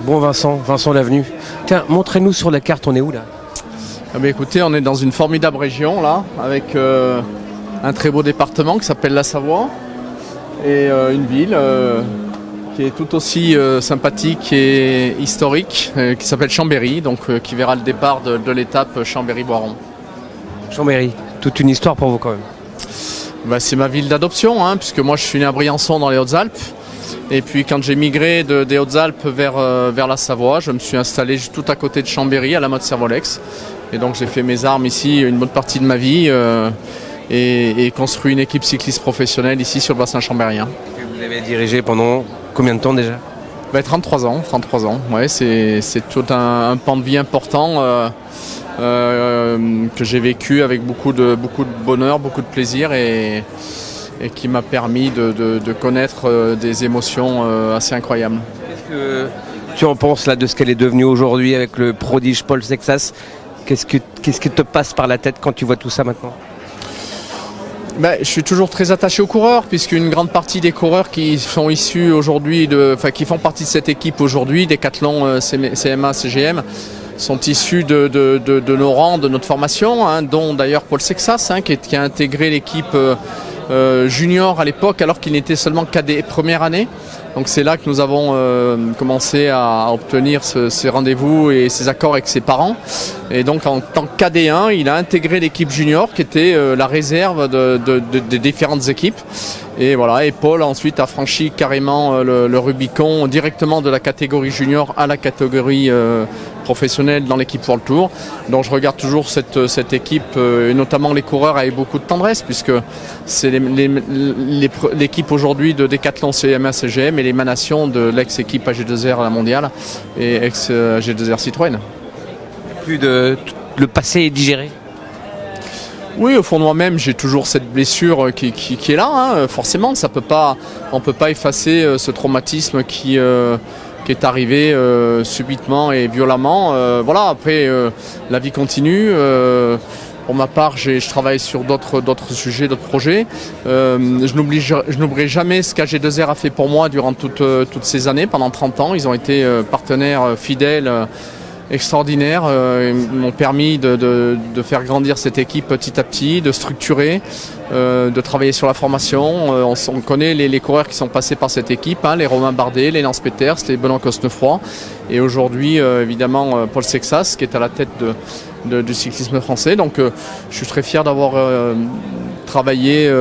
Bon Vincent Lavenu. Tiens, montrez-nous sur la carte, on est où là? Écoutez, on est dans une formidable région là, avec un très beau département qui s'appelle la Savoie et une ville qui est tout aussi sympathique et historique, qui s'appelle Chambéry, donc qui verra le départ de l'étape Chambéry-Boiron. Chambéry, toute une histoire pour vous quand même. C'est ma ville d'adoption, puisque moi je suis né à Briançon dans les Hautes-Alpes. Et puis quand j'ai migré des Hautes-Alpes vers la Savoie, je me suis installé juste tout à côté de Chambéry, à la Motte-Servolex. Et donc j'ai fait mes armes ici une bonne partie de ma vie et construit une équipe cycliste professionnelle ici sur le bassin chambérien. Vous avez dirigé pendant combien de temps déjà? 33 ans. Ouais, c'est tout un pan de vie important que j'ai vécu avec beaucoup de bonheur, beaucoup de plaisir et qui m'a permis de connaître des émotions assez incroyables. Qu'est-ce que tu en penses là de ce qu'elle est devenue aujourd'hui avec le prodige Paul Sexas? Qu'est-ce qui te passe par la tête quand tu vois tout ça maintenant? Je suis toujours très attaché aux coureurs, puisqu'une grande partie des coureurs qui sont issus aujourd'hui, qui font partie de cette équipe aujourd'hui, Decathlon, CMA, CGM, sont issus de nos rangs, de notre formation, dont d'ailleurs Paul Sexas, qui a intégré l'équipe junior à l'époque, alors qu'il n'était seulement cadet première année. Donc c'est là que nous avons commencé à obtenir ces rendez-vous et ces accords avec ses parents. Et donc en tant que cadet 1, il a intégré l'équipe junior qui était la réserve des différentes équipes. Et voilà, et Paul ensuite a franchi carrément le Rubicon directement de la catégorie junior à la catégorie professionnelle dans l'équipe World Tour. Donc je regarde toujours cette équipe, et notamment les coureurs, avec beaucoup de tendresse, puisque c'est l'équipe aujourd'hui de Decathlon CMA CGM et l'émanation de l'ex-équipe AG2R à la mondiale et ex-AG2R Citroën. Le passé est digéré? Oui, au fond de moi-même, j'ai toujours cette blessure qui est là. Forcément, on ne peut pas effacer ce traumatisme qui est arrivé subitement et violemment. Après, la vie continue. Pour ma part, je travaille sur d'autres sujets, d'autres projets. Je n'oublierai jamais ce qu'AG2R a fait pour moi durant toutes ces années, pendant 30 ans. Ils ont été partenaires fidèles, extraordinaires. Ils m'ont permis de faire grandir cette équipe petit à petit, de structurer, de travailler sur la formation. On connaît les coureurs qui sont passés par cette équipe, les Romain Bardet, les Lance Peters, les Benoît Cosnefroy. Et aujourd'hui, évidemment, Paul Sexas, qui est à la tête du cyclisme français. Donc je suis très fier d'avoir travaillé,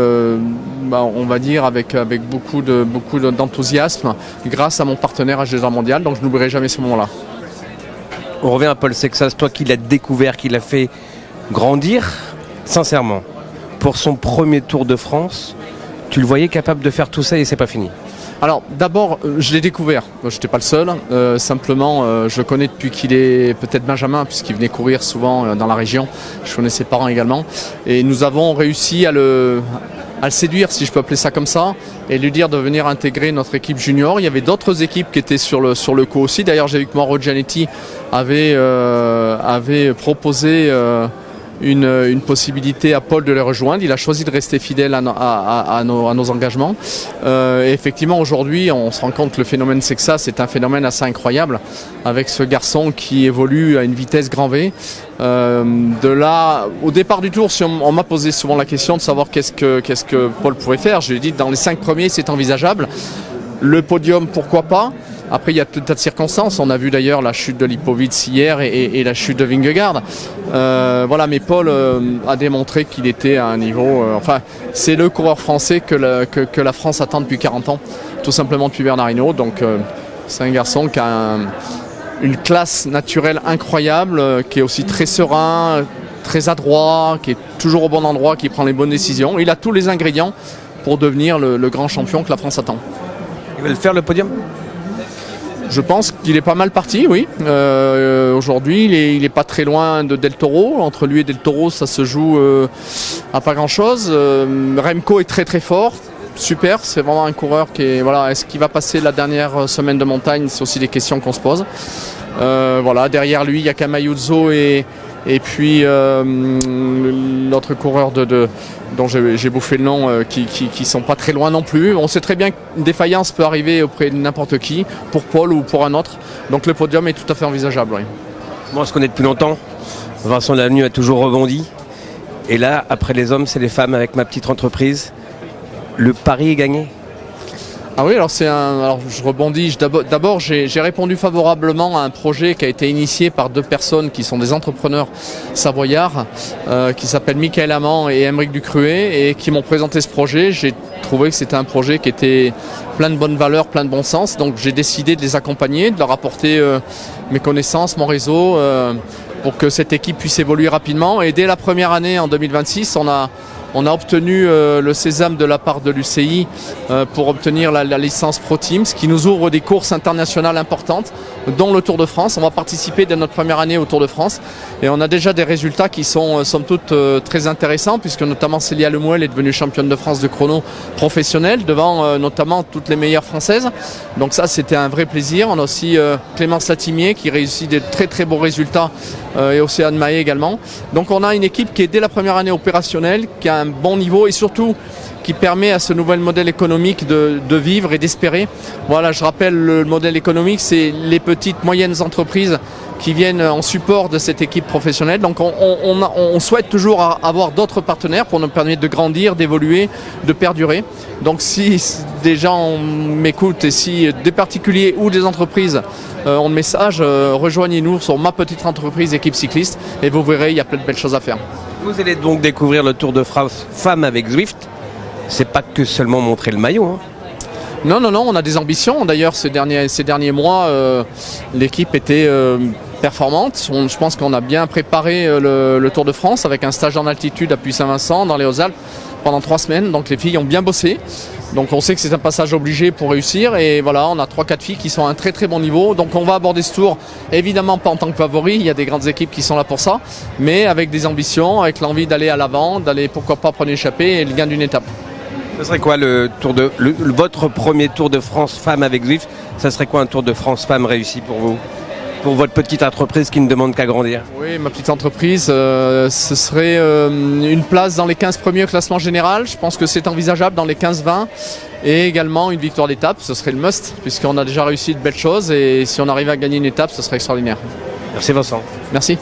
on va dire, avec beaucoup d'enthousiasme grâce à mon partenaire AG2R Mondial. Donc je n'oublierai jamais ce moment-là. On revient à Paul Sexas, toi qui l'as découvert, qui l'a fait grandir, sincèrement, pour son premier Tour de France, tu le voyais capable de faire tout ça et c'est pas fini? Alors d'abord, je l'ai découvert, je n'étais pas le seul, simplement je le connais depuis qu'il est peut-être Benjamin, puisqu'il venait courir souvent dans la région, je connais ses parents également, et nous avons réussi à le séduire, si je peux appeler ça comme ça, et lui dire de venir intégrer notre équipe junior. Il y avait d'autres équipes qui étaient sur le coup aussi. D'ailleurs, j'ai vu que Mauro Gianetti avait proposé une possibilité à Paul de les rejoindre. Il a choisi de rester fidèle à nos engagements. Et effectivement, aujourd'hui, on se rend compte que le phénomène Sexas est un phénomène assez incroyable, avec ce garçon qui évolue à une vitesse grand V. De là, au départ du tour, on m'a posé souvent la question de savoir qu'est-ce que Paul pouvait faire. Je lui ai dit, dans les 5 premiers, c'est envisageable. Le podium, pourquoi pas? Après, il y a tout un tas de circonstances. On a vu d'ailleurs la chute de Lipovitz hier et la chute de Vingegaard. Mais Paul a démontré qu'il était à un niveau... c'est le coureur français que la France attend depuis 40 ans, tout simplement depuis Bernard Hinault. Donc, c'est un garçon qui a une classe naturelle incroyable, qui est aussi très serein, très adroit, qui est toujours au bon endroit, qui prend les bonnes décisions. Il a tous les ingrédients pour devenir le grand champion que la France attend. Il va le faire, le podium? Je pense qu'il est pas mal parti, oui. Aujourd'hui, il est pas très loin de Del Toro. Entre lui et Del Toro, ça se joue à pas grand-chose. Remco est très très fort. Super, c'est vraiment un coureur qui est... Est-ce qu'il va passer la dernière semaine de montagne? C'est aussi des questions qu'on se pose. Derrière lui, il y a Camayuzzo et Et puis l'autre coureur dont j'ai bouffé le nom, qui sont pas très loin non plus. On sait très bien qu'une défaillance peut arriver auprès de n'importe qui, pour Paul ou pour un autre. Donc le podium est tout à fait envisageable. Oui. Moi, on se connaît depuis longtemps. Vincent Lavenu a toujours rebondi. Et là, après les hommes, c'est les femmes avec ma petite entreprise. Le pari est gagné. Ah oui, alors je rebondis. D'abord, j'ai répondu favorablement à un projet qui a été initié par deux personnes qui sont des entrepreneurs savoyards, qui s'appellent Michael Amand et Aymeric Ducruet, et qui m'ont présenté ce projet. J'ai trouvé que c'était un projet qui était plein de bonnes valeurs, plein de bon sens. Donc j'ai décidé de les accompagner, de leur apporter mes connaissances, mon réseau, pour que cette équipe puisse évoluer rapidement. Et dès la première année, en 2026, on a obtenu le sésame de la part de l'UCI pour obtenir la licence Pro Team, ce qui nous ouvre des courses internationales importantes, dont le Tour de France. On va participer dès notre première année au Tour de France et on a déjà des résultats qui sont somme toute très intéressants, puisque notamment Célia Lemuel est devenue championne de France de chrono professionnelle devant notamment toutes les meilleures françaises. Donc ça, c'était un vrai plaisir. On a aussi Clémence Latimier qui réussit des très très beaux résultats et Océane Mahé également. Donc on a une équipe qui est dès la première année opérationnelle, qui a un bon niveau et surtout qui permet à ce nouvel modèle économique de vivre et d'espérer. Voilà, je rappelle, le modèle économique, c'est les petites, moyennes entreprises qui viennent en support de cette équipe professionnelle. Donc on souhaite toujours avoir d'autres partenaires pour nous permettre de grandir, d'évoluer, de perdurer. Donc si des gens m'écoutent et si des particuliers ou des entreprises ont le message, rejoignez-nous sur ma petite entreprise équipe cycliste et vous verrez, il y a plein de belles choses à faire. Vous allez donc découvrir le Tour de France femmes avec Zwift. C'est pas que seulement montrer le maillot. Hein. Non, on a des ambitions. D'ailleurs, ces derniers mois, l'équipe était performante. Je pense qu'on a bien préparé le Tour de France avec un stage en altitude à Puy-Saint-Vincent, dans les Hautes-Alpes, pendant 3 semaines. Donc les filles ont bien bossé. Donc on sait que c'est un passage obligé pour réussir. Et voilà, on a 3-4 filles qui sont à un très très bon niveau. Donc on va aborder ce tour, évidemment pas en tant que favori. Il y a des grandes équipes qui sont là pour ça. Mais avec des ambitions, avec l'envie d'aller à l'avant, d'aller pourquoi pas prendre échappée et le gain d'une étape. Ce serait quoi votre premier Tour de France femme avec Zwift? Ça serait quoi un Tour de France femme réussi pour vous? Pour votre petite entreprise qui ne demande qu'à grandir? Oui, ma petite entreprise, ce serait une place dans les 15 premiers au classement général. Je pense que c'est envisageable dans les 15-20. Et également une victoire d'étape, ce serait le must, puisqu'on a déjà réussi de belles choses. Et si on arrive à gagner une étape, ce serait extraordinaire. Merci Vincent. Merci.